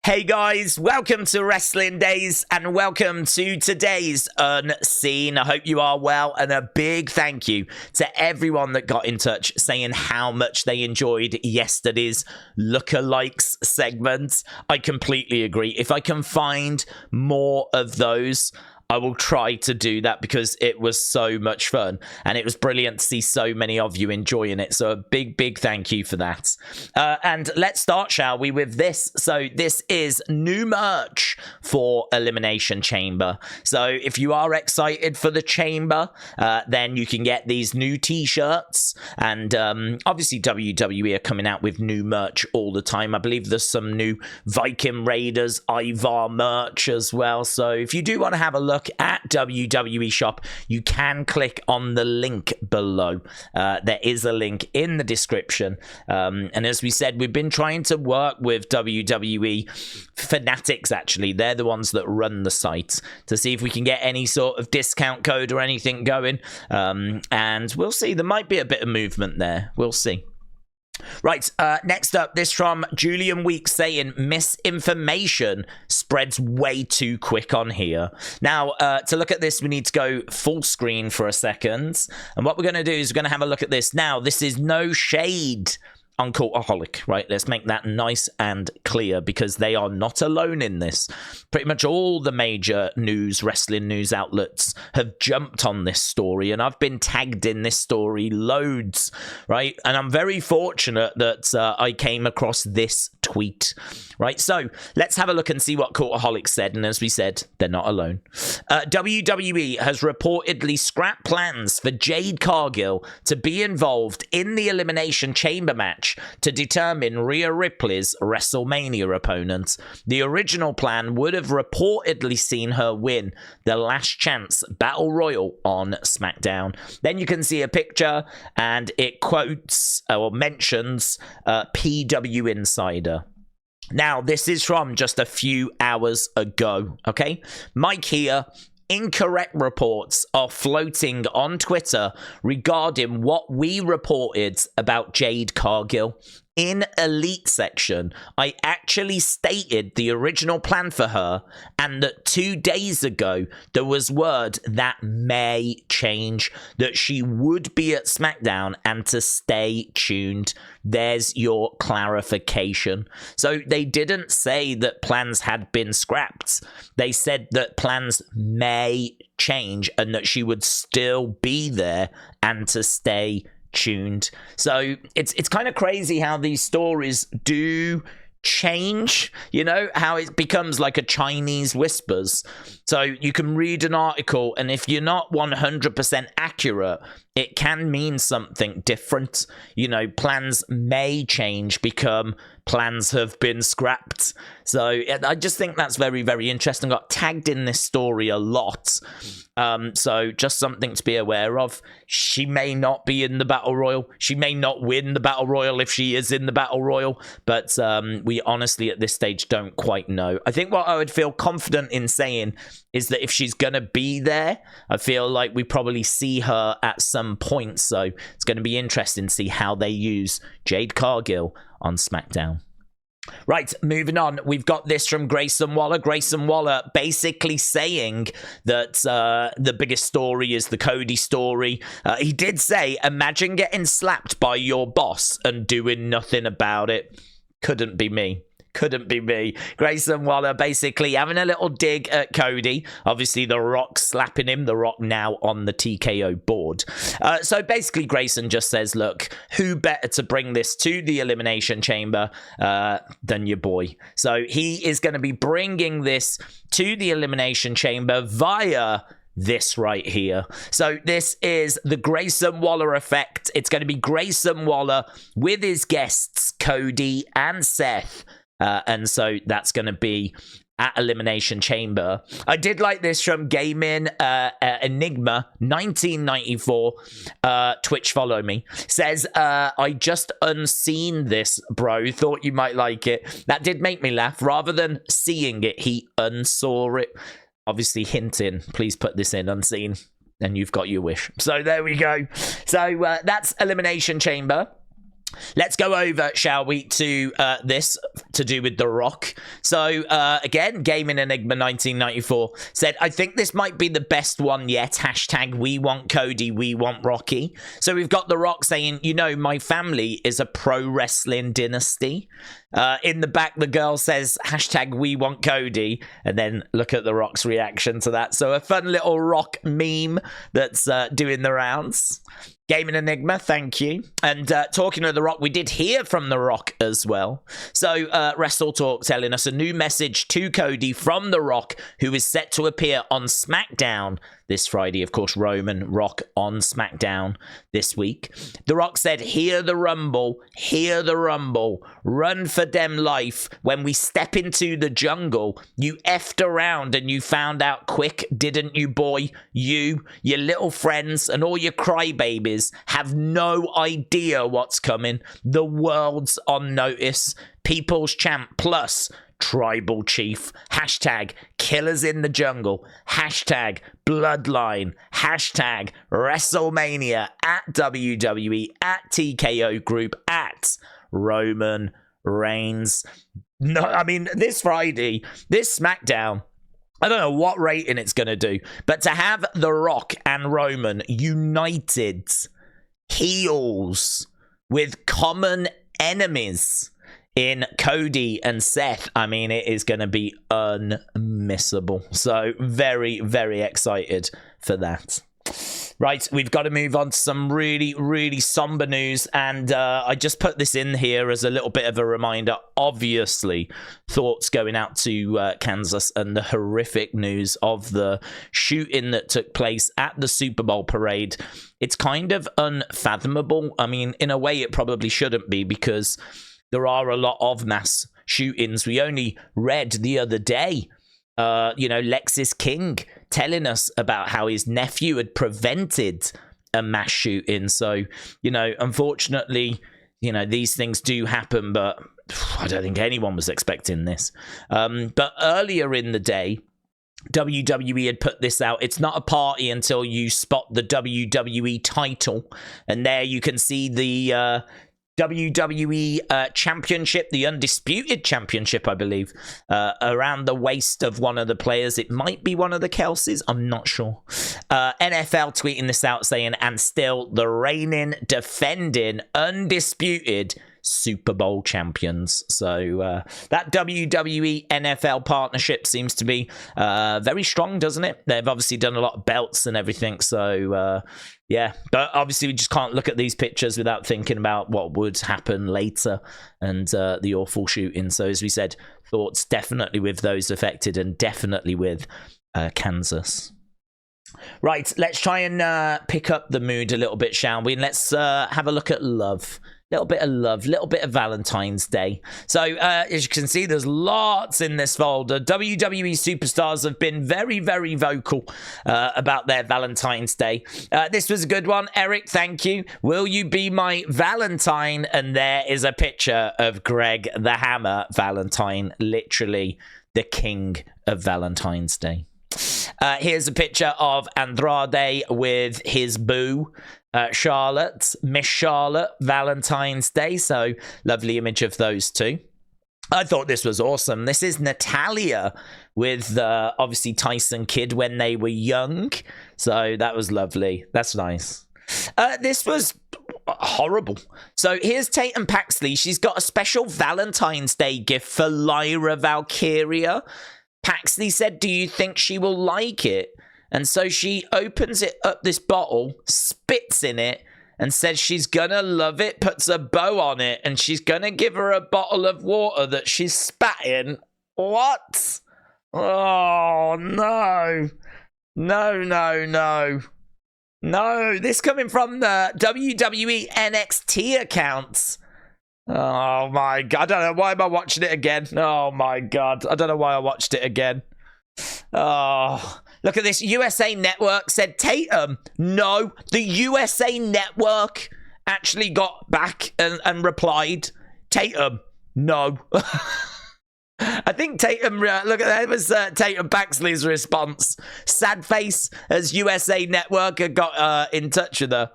Hey guys, welcome to Wrestling Days and welcome to today's Unseen. I hope you are well, and a big thank you to everyone that got in touch saying how much they enjoyed yesterday's lookalikes segment. I completely agree. If I can find more of those, I will try to do that because it was so much fun and it was brilliant to see so many of you enjoying it. So a big thank you for that. And let's start, shall we, with this. So this is new merch for Elimination Chamber. So if you are excited for the Chamber, then you can get these new t-shirts. And obviously WWE are coming out with new merch all the time. I believe there's some new Viking Raiders Ivar merch as well. So if you do want to have a look at WWE Shop, you can click on the link below. There is a link in the description. And as we said, we've been trying to work with WWE Fanatics, actually. They're the ones that run the site, to see if we can get any sort of discount code or anything going. And we'll see. There might be a bit of movement there. We'll see. Right, next up, this from Julian Weeks saying misinformation spreads way too quick on here. Now, to look at this, we need to go full screen for a second. And what we're going to do is we're going to have a look at this. Now, this is no shade on Cultaholic, right? Let's make that nice and clear because they are not alone in this. Pretty much all the major wrestling news outlets have jumped on this story, and I've been tagged in this story loads, right? And I'm very fortunate that I came across this tweet, right? So let's have a look and see what Cultaholic said. And as we said, they're not alone. WWE has reportedly scrapped plans for Jade Cargill to be involved in the Elimination Chamber match to determine Rhea Ripley's WrestleMania opponent. The original plan would have reportedly seen her win the Last Chance Battle Royal on SmackDown. Then you can see a picture and it quotes or mentions PW Insider. Now, this is from just a few hours ago, okay? Mike here. Incorrect reports are floating on Twitter regarding what we reported about Jade Cargill. In Elite section, I actually stated the original plan for her, and that 2 days ago there was word that may change, that she would be at SmackDown and to stay tuned. There's your clarification. So they didn't say that plans had been scrapped. They said that plans may change and that she would still be there and to stay tuned. So it's kind of crazy how these stories do change, you know, how it becomes like a Chinese whispers. So you can read an article, and if you're not 100% accurate, it can mean something different. You know, plans may change, become plans have been scrapped. So I just think that's very interesting. Got tagged in this story a lot. So just something to be aware of. She may not be in the Battle Royal. She may not win the Battle Royal if she is in the Battle Royal. But we honestly at this stage don't quite know. I think what I would feel confident in saying is that if she's going to be there, I feel like we probably see her at some point. So it's going to be interesting to see how they use Jade Cargill on SmackDown. Right, moving on. We've got this from Grayson Waller. Grayson Waller basically saying that the biggest story is the Cody story. He did say, imagine getting slapped by your boss and doing nothing about it. Couldn't be me. Couldn't be me. Grayson Waller basically having a little dig at Cody. Obviously, The Rock slapping him. The Rock now on the TKO board. So basically, Grayson just says, look, who better to bring this to the Elimination Chamber than your boy? So he is going to be bringing this to the Elimination Chamber via this right here. So this is the Grayson Waller Effect. It's going to be Grayson Waller with his guests, Cody and Seth. And so that's going to be at Elimination Chamber. I did like this from Gaming Enigma 1994. Twitch follow me. Says, I just unseen this, bro. Thought you might like it. That did make me laugh. Rather than seeing it, he unsaw it. Obviously hinting, please put this in unseen. And you've got your wish. So there we go. So that's Elimination Chamber. Let's go over, shall we, to this to do with The Rock. So, again, Gaming Enigma 1994 said, I think this might be the best one yet. Hashtag we want Cody, we want Rocky. So we've got The Rock saying, you know, my family is a pro wrestling dynasty. In the back, the girl says, hashtag we want Cody. And then look at The Rock's reaction to that. So a fun little Rock meme that's doing the rounds. Gaming Enigma, thank you. And talking of The Rock, we did hear from The Rock as well. So Wrestle Talk telling us a new message to Cody from The Rock, who is set to appear on SmackDown this Friday. Of course, Roman Rock on SmackDown this week. The Rock said, hear the rumble, run for dem life. When we step into the jungle, you effed around and you found out quick, didn't you, boy? You, your little friends, and all your crybabies have no idea what's coming. The world's on notice. People's Champ Plus Tribal Chief. Hashtag Killers in the Jungle. Hashtag Bloodline. Hashtag WrestleMania at WWE at TKO Group at Roman Reigns. No, I mean, this Friday, this SmackDown, I don't know what rating it's going to do, but to have The Rock and Roman united heels with common enemies in Cody and Seth, I mean, it is going to be unmissable. So very, very excited for that. Right, we've got to move on to some really, really somber news, and I just put this in here as a little bit of a reminder. Obviously, thoughts going out to Kansas and the horrific news of the shooting that took place at the Super Bowl parade. It's kind of unfathomable. I mean, in a way, it probably shouldn't be, because there are a lot of mass shootings. We only read the other day, Lexis King telling us about how his nephew had prevented a mass shooting. So, unfortunately, these things do happen, but I don't think anyone was expecting this. But earlier in the day, WWE had put this out. It's not a party until you spot the WWE title. And there you can see the WWE Championship, the Undisputed Championship, I believe, around the waist of one of the players. It might be one of the Kelseys. I'm not sure. NFL tweeting this out saying, and still the reigning, defending, undisputed Super Bowl champions. So that WWE NFL partnership seems to be very strong, doesn't it? They've obviously done a lot of belts and everything. So yeah, but obviously we just can't look at these pictures without thinking about what would happen later and the awful shooting. So as we said, thoughts definitely with those affected and definitely with Kansas. Right, let's try and pick up the mood a little bit, shall we? And let's have a look at love. Little bit of love, little bit of Valentine's Day. So, as you can see, there's lots in this folder. WWE Superstars have been very, very vocal about their Valentine's Day. This was a good one. Eric, thank you. Will you be my Valentine? And there is a picture of Greg the Hammer Valentine, literally the king of Valentine's Day. Here's a picture of Andrade with his boo, Charlotte, Miss Charlotte, Valentine's Day. So lovely image of those two. I thought this was awesome. This is Natalya with obviously Tyson Kidd when they were young. So that was lovely. That's nice. This was horrible. So here's Tatum Paxley. She's got a special Valentine's Day gift for Lyra Valkyria. Paxley said, do you think she will like it? And so she opens it up, this bottle, spits in it, and says she's gonna love it, puts a bow on it, and she's gonna give her a bottle of water that she's spat in. What? Oh, no. No, this coming from the WWE NXT accounts. Oh my god, I don't know, why am I watching it again? Oh my god, I don't know why I watched it again. Oh, look at this. USA Network said Tatum. No, the USA Network actually got back and replied, Tatum, no. I think Tatum, look at that, was Tatum Paxley's response. Sad face as USA Network had got in touch with her.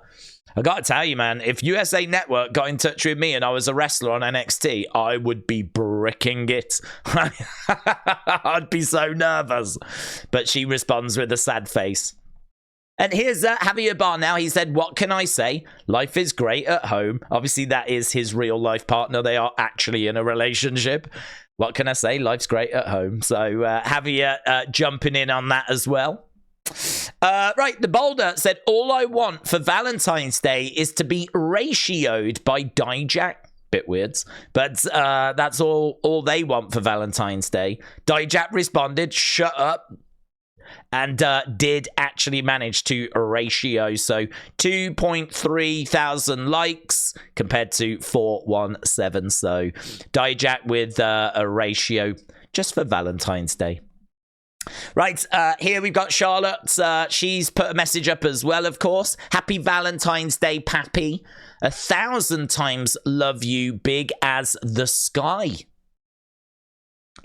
I gotta tell you, man, if USA Network got in touch with me and I was a wrestler on NXT, I would be bricking it. I'd be so nervous. But she responds with a sad face. And here's Javier Barr now. He said, what can I say? Life is great at home. Obviously, that is his real life partner. They are actually in a relationship. What can I say? Life's great at home. So Javier jumping in on that as well. Right, the Boulder said, all I want for Valentine's Day is to be ratioed by Dijak. Bit weird, but that's all they want for Valentine's Day. Dijak responded, shut up. And did actually manage to ratio. So 2.3 thousand likes compared to 417. So Dijak with a ratio just for Valentine's Day. Right, here we've got Charlotte. She's put a message up as well, of course. Happy Valentine's Day, Pappy. 1,000 times love you, big as the sky.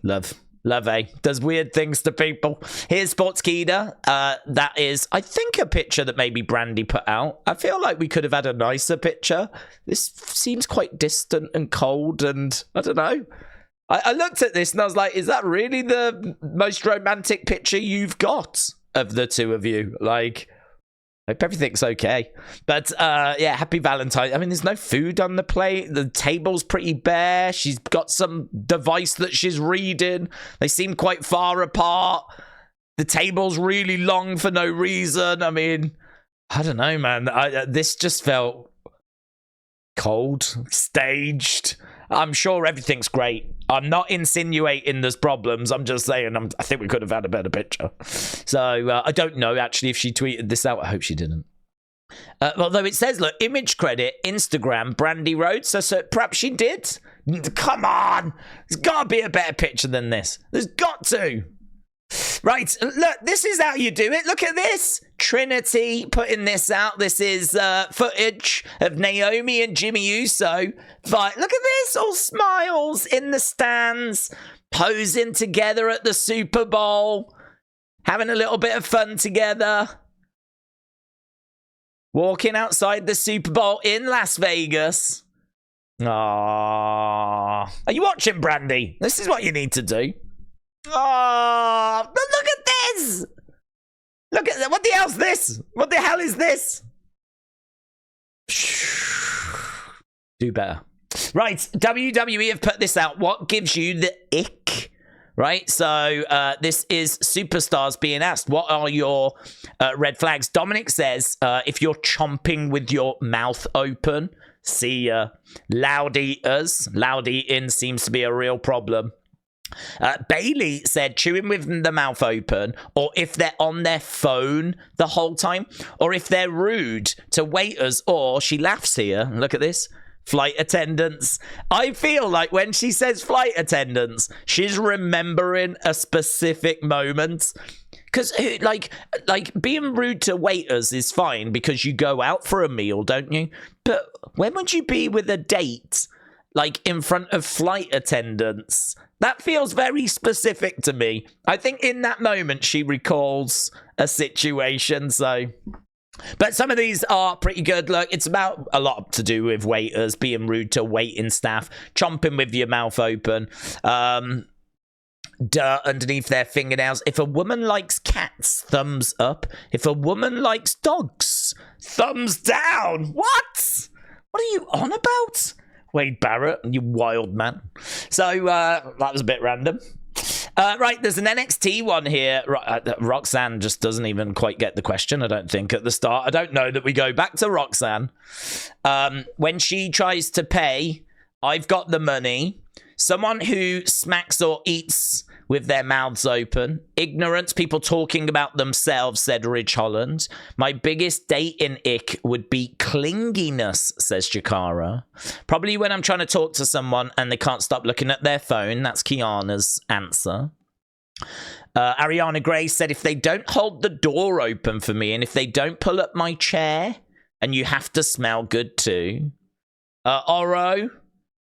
Love, eh? Does weird things to people. Here's Sportskeeda. That is, I think, a picture that maybe Brandi put out. I feel like we could have had a nicer picture. This seems quite distant and cold, and I don't know. I looked at this and I was like, is that really the most romantic picture you've got of the two of you? Like, I hope everything's okay. But, yeah, happy Valentine. I mean, there's no food on the plate. The table's pretty bare. She's got some device that she's reading. They seem quite far apart. The table's really long for no reason. I mean, I don't know, man. This just felt cold, staged. I'm sure everything's great. I'm not insinuating there's problems. I'm just saying I think we could have had a better picture. So I don't know, actually, if she tweeted this out. I hope she didn't. Although it says, look, image credit, Instagram, Brandi Rhodes. So perhaps she did. Come on. There's got to be a better picture than this. There's got to. Right, look, this is how you do it. Look at this. Trinity putting this out. This is footage of Naomi and Jimmy Uso. But look at this, all smiles in the stands, posing together at the Super Bowl, having a little bit of fun together, walking outside the Super Bowl in Las Vegas. Aww. Are you watching, Brandi? This is what you need to do. Oh, look at this! Look at that. What the hell's this? What the hell is this? Do better. Right, WWE have put this out. What gives you the ick? Right, so this is Superstars being asked, what are your red flags? Dominic says, if you're chomping with your mouth open, see loud eaters. Loud eating seems to be a real problem. Bailey said chewing with the mouth open, or if they're on their phone the whole time, or if they're rude to waiters, or she laughs here. Look at this. Flight attendants. I feel like when she says flight attendants, she's remembering a specific moment. Because, like being rude to waiters is fine because you go out for a meal, don't you? But when would you be with a date, like in front of flight attendants? That feels very specific to me. I think in that moment she recalls a situation, so... But some of these are pretty good. Look, it's about a lot to do with waiters, being rude to waiting staff, chomping with your mouth open, dirt underneath their fingernails. If a woman likes cats, thumbs up. If a woman likes dogs, thumbs down. What? What are you on about? Wade Barrett, you wild man. So, that was a bit random. Right, there's an NXT one here. Roxanne just doesn't even quite get the question, I don't think, at the start. I don't know that we go back to Roxanne. When she tries to pay, I've got the money. Someone who smacks or eats with their mouths open. Ignorance, people talking about themselves, said Ridge Holland. My biggest dating ick would be clinginess, says Jakara. Probably when I'm trying to talk to someone and they can't stop looking at their phone. That's Kiana's answer. Ariana Gray said, if they don't hold the door open for me and if they don't pull up my chair, and you have to smell good too. Oro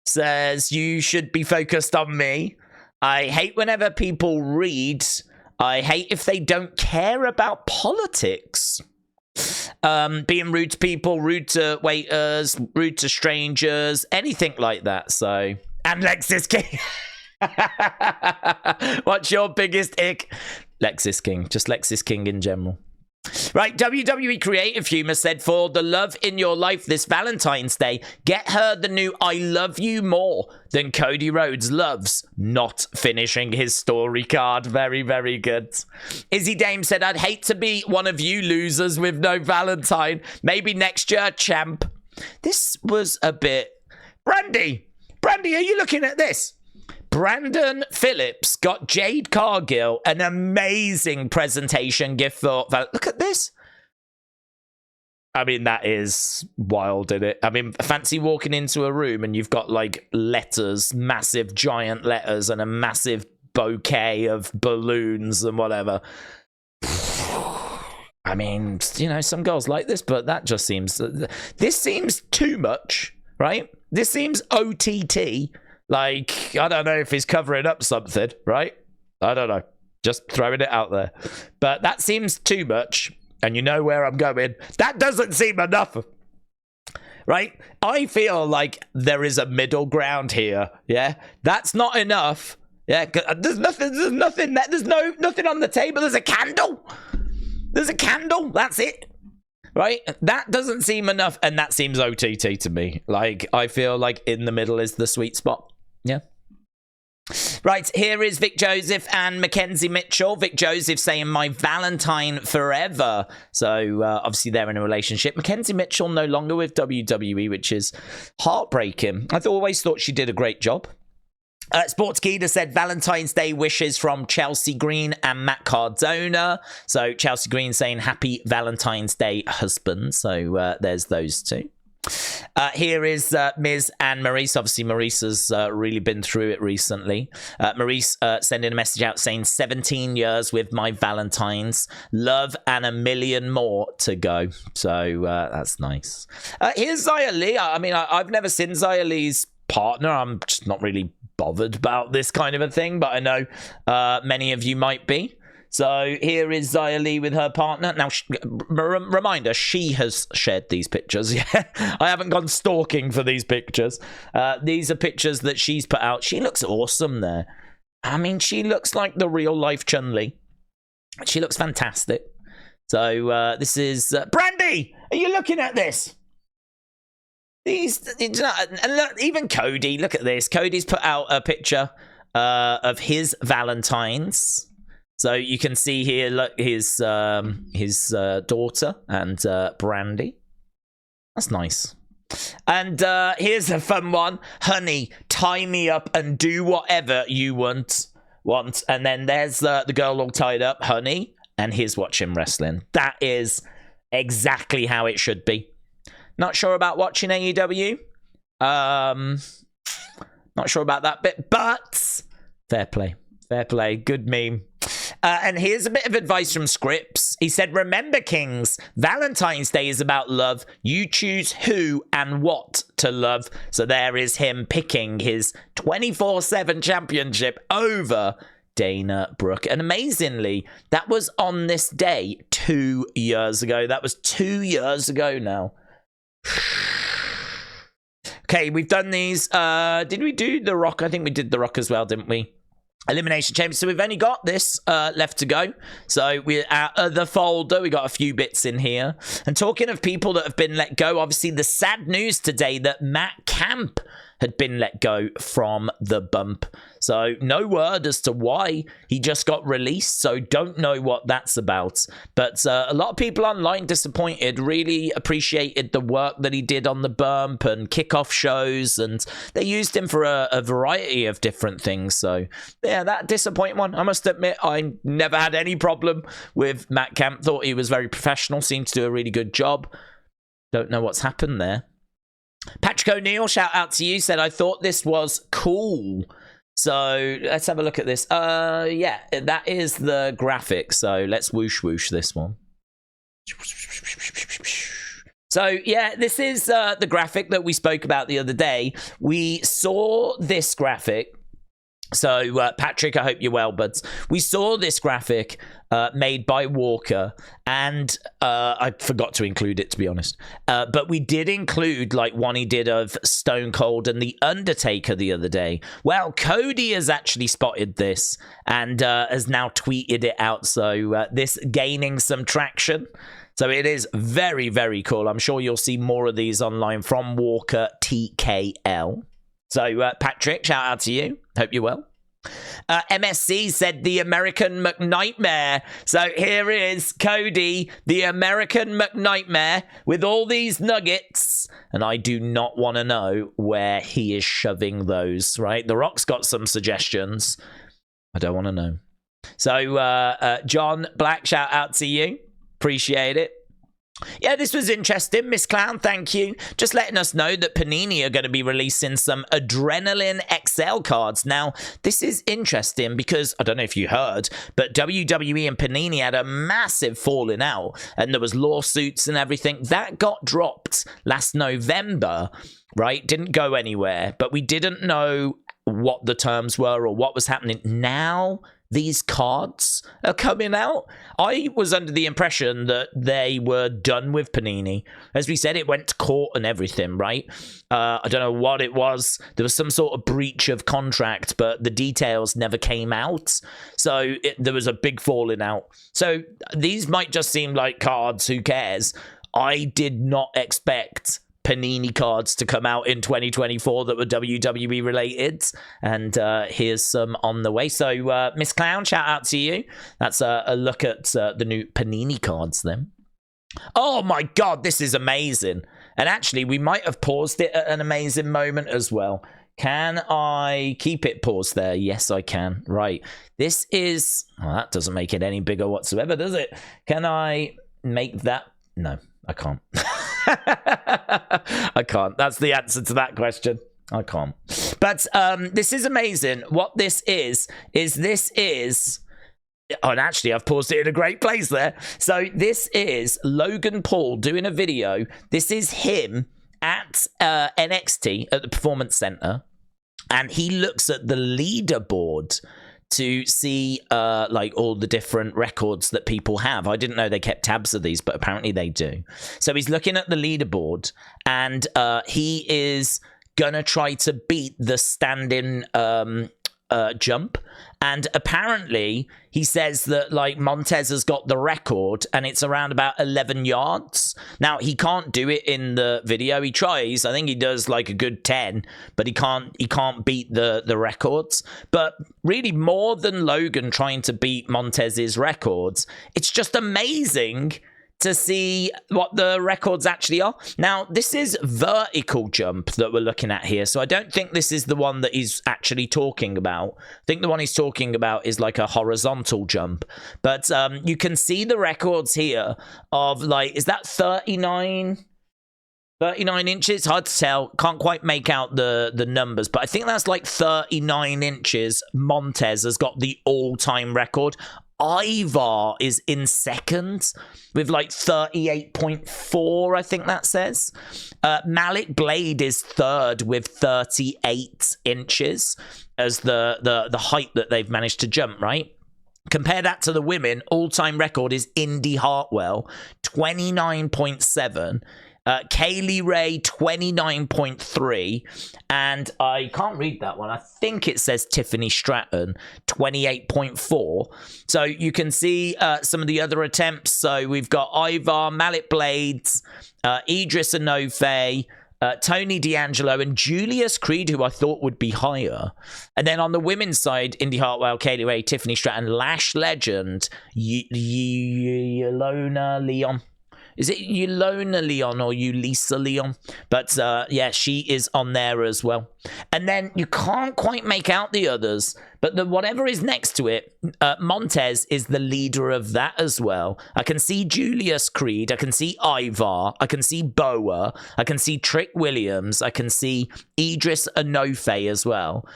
says, you should be focused on me. I hate whenever people read. I hate if they don't care about politics. Being rude to people, rude to waiters, rude to strangers, anything like that. So, and Lexis King. What's your biggest ick? Lexis King. Just Lexis King in general. Right, WWE Creative Humor said, for the love in your life this Valentine's Day, get her the new I love you more than Cody Rhodes loves not finishing his story card. Very, very good. Izzy Dame said, I'd hate to be one of you losers with no Valentine. Maybe next year, champ. This was a bit... Brandi, are you looking at this? Brandon Phillips got Jade Cargill an amazing presentation gift for... Look at this. I mean, that is wild, isn't it? I mean, fancy walking into a room and you've got, like, letters, massive giant letters and a massive bouquet of balloons and whatever. I mean, you know, some girls like this, but that just seems... This seems too much, right? This seems OTT. Like, I don't know if he's covering up something, right? I don't know. Just throwing it out there. But that seems too much, and you know where I'm going. That doesn't seem enough, right? I feel like there is a middle ground here, yeah? That's not enough, yeah? There's nothing on the table. There's a candle. There's a candle. That's it. Right? That doesn't seem enough, and that seems OTT to me. Like, I feel like in the middle is the sweet spot. Yeah. Right, here is Vic Joseph and Mackenzie Mitchell. Vic Joseph saying, my Valentine forever. So, obviously, they're in a relationship. Mackenzie Mitchell no longer with WWE, which is heartbreaking. I always thought she did a great job. Sports Keeda said Valentine's Day wishes from Chelsea Green and Matt Cardona. So Chelsea Green saying happy Valentine's Day, husband. So there's those two. Here is Miz and Maryse. Obviously, Maryse has really been through it recently. Maryse sending a message out saying 17 years with my Valentines. Love and a million more to go. So that's nice. Here's Xia Li. I mean, I've never seen Xia Li's partner. I'm just not really bothered about this kind of a thing, but I know many of you might be. So here is Xia Li with her partner. Now, reminder, she has shared these pictures. Yeah, I haven't gone stalking for these pictures. These are pictures that she's put out. She looks awesome there. I mean, she looks like the real life Chun-Li. She looks fantastic. So this is Brandi. Are you looking at this? And look, even Cody, look at this. Cody's put out a picture of his Valentines. So you can see here, look, his daughter and Brandi. That's nice. And here's a fun one. Honey, tie me up and do whatever you want. And then there's the girl all tied up, honey, and he's watching wrestling. That is exactly how it should be. Not sure about watching AEW. Not sure about that bit, but fair play. Fair play. Good meme. And here's a bit of advice from Scripps. He said, remember, Kings, Valentine's Day is about love. You choose who and what to love. So there is him picking his 24/7 championship over Dana Brooke. And amazingly, that was on this day 2 years ago. That was 2 years ago now. Okay, we've done these. Did we do The Rock? I think we did The Rock as well, didn't we? Elimination Chamber. So we've only got this left to go. So we're at the folder. We got a few bits in here. And talking of people that have been let go, obviously the sad news today that Matt Camp had been let go from the bump. So no word as to why he just got released. So don't know what that's about. But a lot of people online disappointed, really appreciated the work that he did on the bump and kickoff shows. And they used him for a variety of different things. So yeah, that disappointing one. I must admit, I never had any problem with Matt Camp. Thought he was very professional, seemed to do a really good job. Don't know what's happened there. Patrick O'Neill, shout out to you, said, I thought this was cool. So let's have a look at this. Yeah, that is the graphic. So let's whoosh whoosh this one. So yeah, this is the graphic that we spoke about the other day. We saw this graphic So, Patrick, I hope you're well, buds. We saw this graphic made by Walker, and I forgot to include it, to be honest. But we did include, like, one he did of Stone Cold and The Undertaker the other day. Well, Cody has actually spotted this and has now tweeted it out, so this gaining some traction. So it is very, very cool. I'm sure you'll see more of these online from Walker TKL. So, Patrick, shout out to you. Hope you're well. MSC said the American McNightmare. So here is Cody, the American McNightmare, with all these nuggets. And I do not want to know where he is shoving those, right? The Rock's got some suggestions. I don't want to know. So, John Black, shout out to you. Appreciate it. Yeah, this was interesting. Miss Clown, thank you. Just letting us know that Panini are going to be releasing some Adrenaline XL cards. Now, this is interesting because, I don't know if you heard, but WWE and Panini had a massive falling out, and there was lawsuits and everything. That got dropped last November, right? Didn't go anywhere, but we didn't know what the terms were or what was happening. Now these cards are coming out. I was under the impression that they were done with Panini. As we said, it went to court and everything, right? I don't know what it was. There was some sort of breach of contract, but the details never came out. So there was a big falling out. So these might just seem like cards. Who cares? I did not expect Panini cards to come out in 2024 that were WWE related, and here's some on the way. So Miss Clown, shout out to you. That's a look at the new Panini cards then. Oh my god, this is amazing. And actually, we might have paused it at an amazing moment as well. Can I keep it paused there? Yes, I can. Right. This is... well, that doesn't make it any bigger whatsoever, does it? Can I make that... no, I can't. I can't. That's the answer to that question. I can't. But this is amazing. What this is this is... oh, and actually, I've paused it in a great place there. So this is Logan Paul doing a video. This is him at NXT at the Performance Center. And he looks at the leaderboard to see like all the different records that people have. I didn't know they kept tabs of these, but apparently they do. So he's looking at the leaderboard, and he is gonna try to beat the standing jump. And apparently he says that like Montez has got the record and it's around about 11 yards. Now he can't do it in the video. He tries. I think he does like a good 10, but he can't beat the records. But really, more than Logan trying to beat Montez's records, it's just amazing to see what the records actually are. Now, this is vertical jump that we're looking at here, so I don't think this is the one that he's actually talking about. I think the one he's talking about is like a horizontal jump. But you can see the records here of like, is that 39 inches? Hard to tell. Can't quite make out the numbers, but I think that's like 39 inches. Montez has got the all-time record. Ivar is in second with like 38.4, I think that says. Malik Blade is third with 38 inches as the height that they've managed to jump, right? Compare that to the women. All-time record is Indy Hartwell, 29.7. Kaylee Ray, 29.3. And I can't read that one. I think it says Tiffany Stratton, 28.4. So you can see some of the other attempts. So we've got Ivar, Malik Blades, Idris Enofe, Tony D'Angelo, and Julius Creed, who I thought would be higher. And then on the women's side, Indy Hartwell, Kaylee Ray, Tiffany Stratton, Lash Legend, Yelona Leon. Is it Yelona Leon or Ulisa Leon? But yeah, she is on there as well. And then you can't quite make out the others, but whatever is next to it, Montez is the leader of that as well. I can see Julius Creed, I can see Ivar, I can see Boa, I can see Trick Williams, I can see Idris Enofe as well.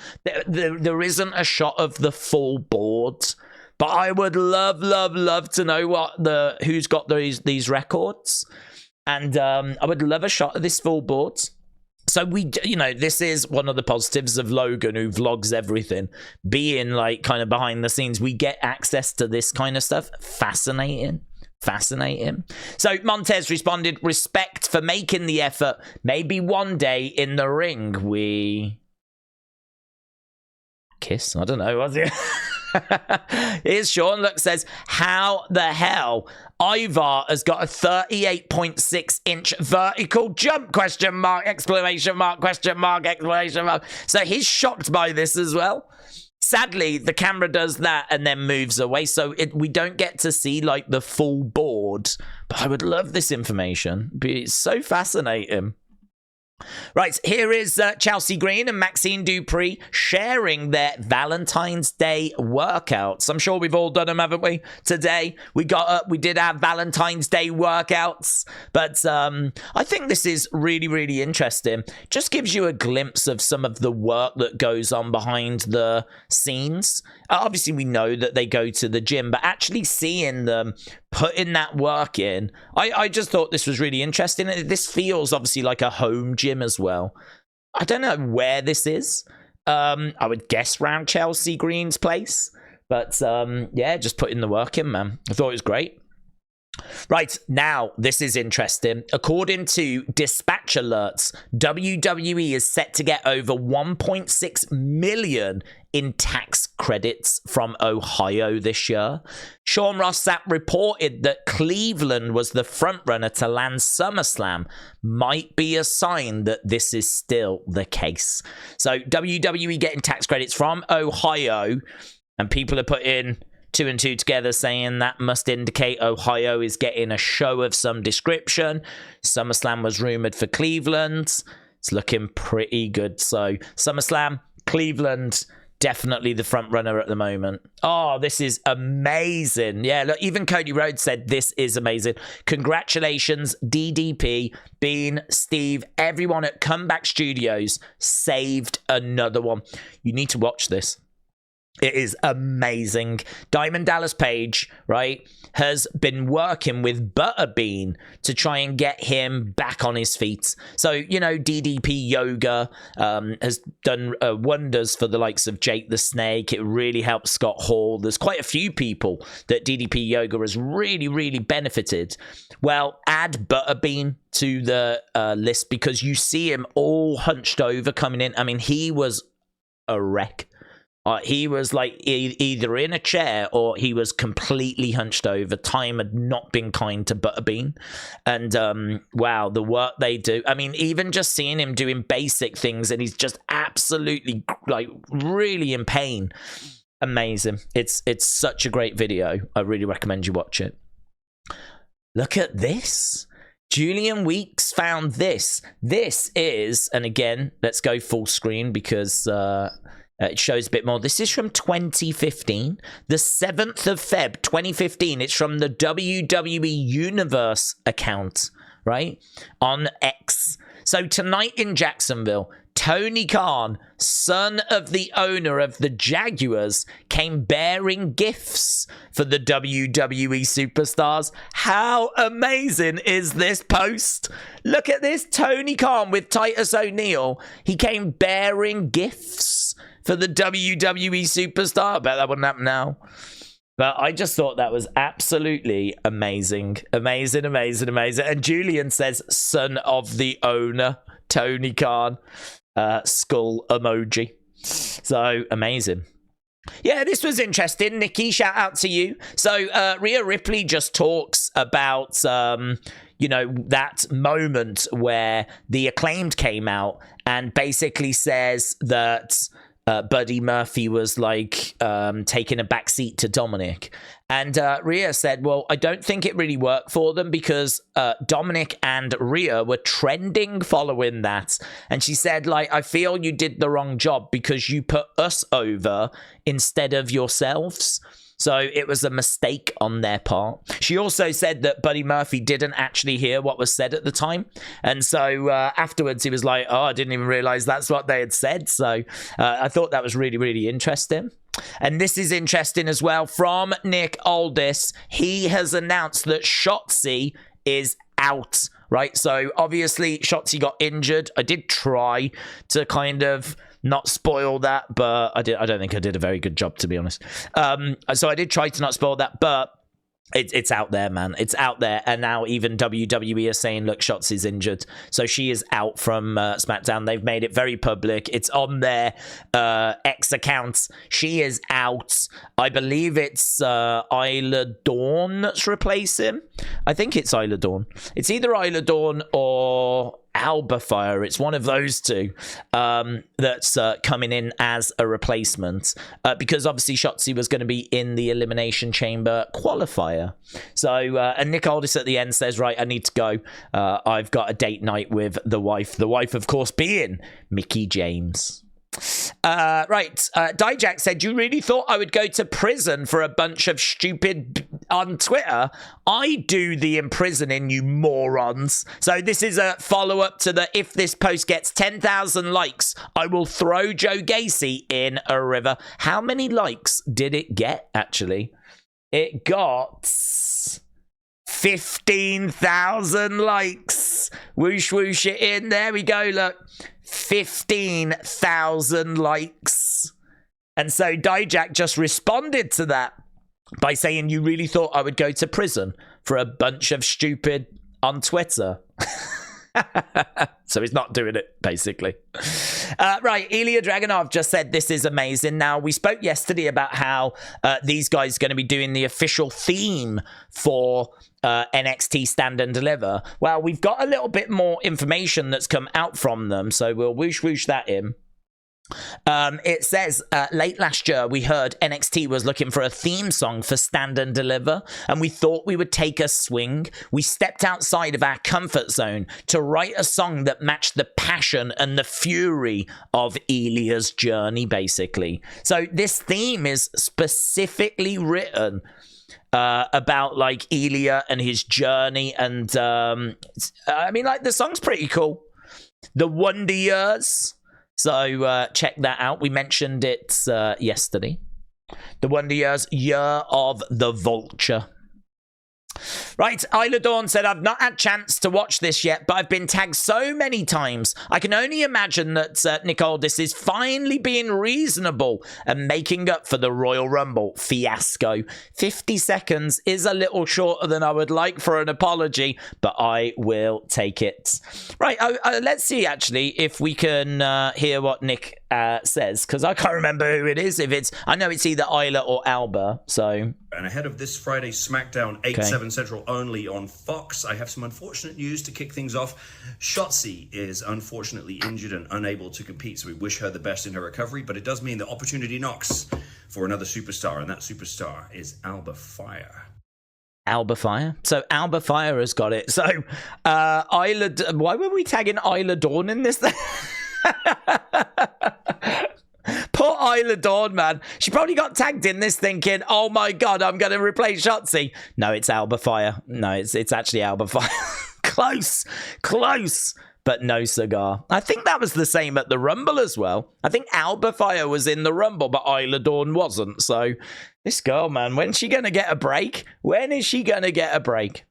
There isn't a shot of the full board. But I would love to know who's got these records. And I would love a shot of this full board. So this is one of the positives of Logan, who vlogs everything, being like kind of behind the scenes. We get access to this kind of stuff. Fascinating. So Montez responded, respect for making the effort. Maybe one day in the ring we kiss. I don't know, was it? Here's Sean. Look, says, how the hell Ivar has got a 38.6 inch vertical jump? Question mark, exclamation mark, question mark, exclamation mark. So he's shocked by this as well. Sadly, the camera does that and then moves away, so we don't get to see like the full board. But I would love this information. It's so fascinating. Right, here is Chelsea Green and Maxine Dupree sharing their Valentine's Day workouts. I'm sure we've all done them, haven't we? Today we did our Valentine's Day workouts, but I think this is really, really interesting. Just gives you a glimpse of some of the work that goes on behind the scenes. Obviously, we know that they go to the gym, but actually seeing them putting that work in, I just thought this was really interesting. This feels obviously like a home gym as well. I don't know where this is. I would guess round Chelsea Green's place, but yeah, just putting the work in, man. I thought it was great. Right, now, this is interesting. According to Dispatch Alerts, WWE is set to get over 1.6 million in tax credits from Ohio this year. Sean Ross Sapp reported that Cleveland was the frontrunner to land SummerSlam. Might be a sign that this is still the case. So WWE getting tax credits from Ohio, and people are putting two and two together, saying that must indicate Ohio is getting a show of some description. SummerSlam was rumored for Cleveland. It's looking pretty good. So SummerSlam, Cleveland, definitely the front runner at the moment. Oh, this is amazing. Yeah, look, even Cody Rhodes said this is amazing. Congratulations, DDP, Bean, Steve, everyone at Comeback Studios saved another one. You need to watch this. It is amazing. Diamond Dallas Page, right, has been working with Butterbean to try and get him back on his feet. So, DDP Yoga has done wonders for the likes of Jake the Snake. It really helps Scott Hall. There's quite a few people that DDP Yoga has really, really benefited. Well, add Butterbean to the list, because you see him all hunched over coming in. I mean, he was a wreck. He was like either in a chair or he was completely hunched over. Time had not been kind to Butterbean. And wow, the work they do. I mean, even just seeing him doing basic things and he's just absolutely like really in pain. Amazing. It's such a great video. I really recommend you watch it. Look at this. Julian Weeks found this. This is, and again, let's go full screen because it shows a bit more. This is from 2015, the 7th of Feb, 2015. It's from the WWE Universe account, right, on X. So tonight in Jacksonville, Tony Khan, son of the owner of the Jaguars, came bearing gifts for the WWE Superstars. How amazing is this post? Look at this. Tony Khan with Titus O'Neil. He came bearing gifts for the WWE Superstar. I bet that wouldn't happen now. But I just thought that was absolutely amazing. Amazing. And Julian says, son of the owner, Tony Khan. Skull emoji. So amazing. Yeah, this was interesting. Nikki, shout out to you. So Rhea Ripley just talks about that moment where the Acclaimed came out and basically says that Buddy Murphy was like taking a backseat to Dominic. And Rhea said, well, I don't think it really worked for them because Dominic and Rhea were trending following that. And she said, like, I feel you did the wrong job because you put us over instead of yourselves. So it was a mistake on their part. She also said that Buddy Murphy didn't actually hear what was said at the time. And so afterwards he was like, oh, I didn't even realize that's what they had said. So I thought that was really, really interesting. And this is interesting as well from Nick Aldis. He has announced that Shotzi is out. right? So obviously Shotzi got injured. I did try to kind of not spoil that, but I don't think I did a very good job, to be honest. So I did try to not spoil that, but it's out there, man. It's out there. And now even WWE are saying, look, Shotzi's injured. So she is out from SmackDown. They've made it very public. It's on their X accounts. She is out. I believe it's Isla Dawn that's replacing. I think it's Isla Dawn. It's either Isla Dawn or Alba Fire. It's one of those two that's coming in as a replacement because obviously Shotzi was going to be in the Elimination Chamber qualifier. So and Nick Aldis at the end says, right, I need to go. I've got a date night with the wife. The wife, of course, being Mickie James. Dijak said, you really thought I would go to prison for a bunch of stupid on Twitter? I do the imprisoning, you morons. So this is a follow-up to the, if this post gets 10,000 likes, I will throw Joe Gacy in a river. How many likes did it get, actually? It got 15,000 likes. Whoosh, whoosh it in. There we go, look. 15,000 likes. And so Dijak just responded to that by saying, you really thought I would go to prison for a bunch of stupid on Twitter. So he's not doing it, basically. Right, Ilya Dragunov just said, this is amazing. Now, we spoke yesterday about how these guys are going to be doing the official theme for NXT Stand and Deliver. Well, we've got a little bit more information that's come out from them, so we'll whoosh whoosh that in. It says late last year we heard NXT was looking for a theme song for Stand and Deliver, and we thought we would take a swing. We stepped outside of our comfort zone to write a song that matched the passion and the fury of Ilya's journey, basically. So this theme is specifically written about like Ilya and his journey, and I mean, like, the song's pretty cool. The Wonder Years. So check that out. We mentioned it yesterday. The Wonder Years, Year of the Vulture. Right, Isla Dawn said, I've not had a chance to watch this yet, but I've been tagged so many times. I can only imagine that Nick Aldis is finally being reasonable and making up for the Royal Rumble fiasco. 50 seconds is a little shorter than I would like for an apology, but I will take it. Right, let's see, actually, if we can hear what Nick says, because I can't remember who it is. I know it's either Isla or Alba, so... And ahead of this Friday's SmackDown 8/7 Central only on Fox, I have some unfortunate news to kick things off. Shotzi is unfortunately injured and unable to compete, so we wish her the best in her recovery, but it does mean that opportunity knocks for another superstar, and that superstar is Alba Fire. Alba Fire? So Alba Fire has got it. So Isla... Why were we tagging Isla Dawn in this thing? Poor Isla Dawn, man. She probably got tagged in this thinking, oh my god, I'm going to replace Shotzi. No, it's Alba Fire. No, it's actually Alba Fire. Close, but no cigar. I think that was the same at the Rumble as well. I think Alba Fire was in the Rumble, but Isla Dawn wasn't. So this girl, man, when's she going to get a break? When is she going to get a break?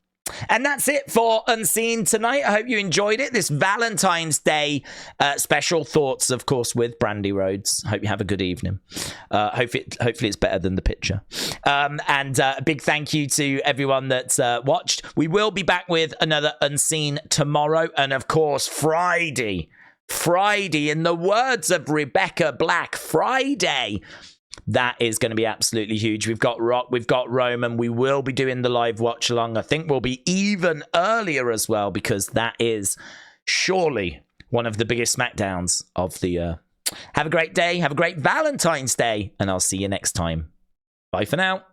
And that's it for Unseen tonight. I hope you enjoyed it. This Valentine's Day special thoughts, of course, with Brandi Rhodes. Hope you have a good evening. Hopefully it's better than the picture. And a big thank you to everyone that's watched. We will be back with another Unseen tomorrow. And, of course, Friday, in the words of Rebecca Black, Friday. That is going to be absolutely huge. We've got Rock, we've got Roman. We will be doing the live watch along. I think we'll be even earlier as well, because that is surely one of the biggest SmackDowns of the year. Have a great day. Have a great Valentine's Day. And I'll see you next time. Bye for now.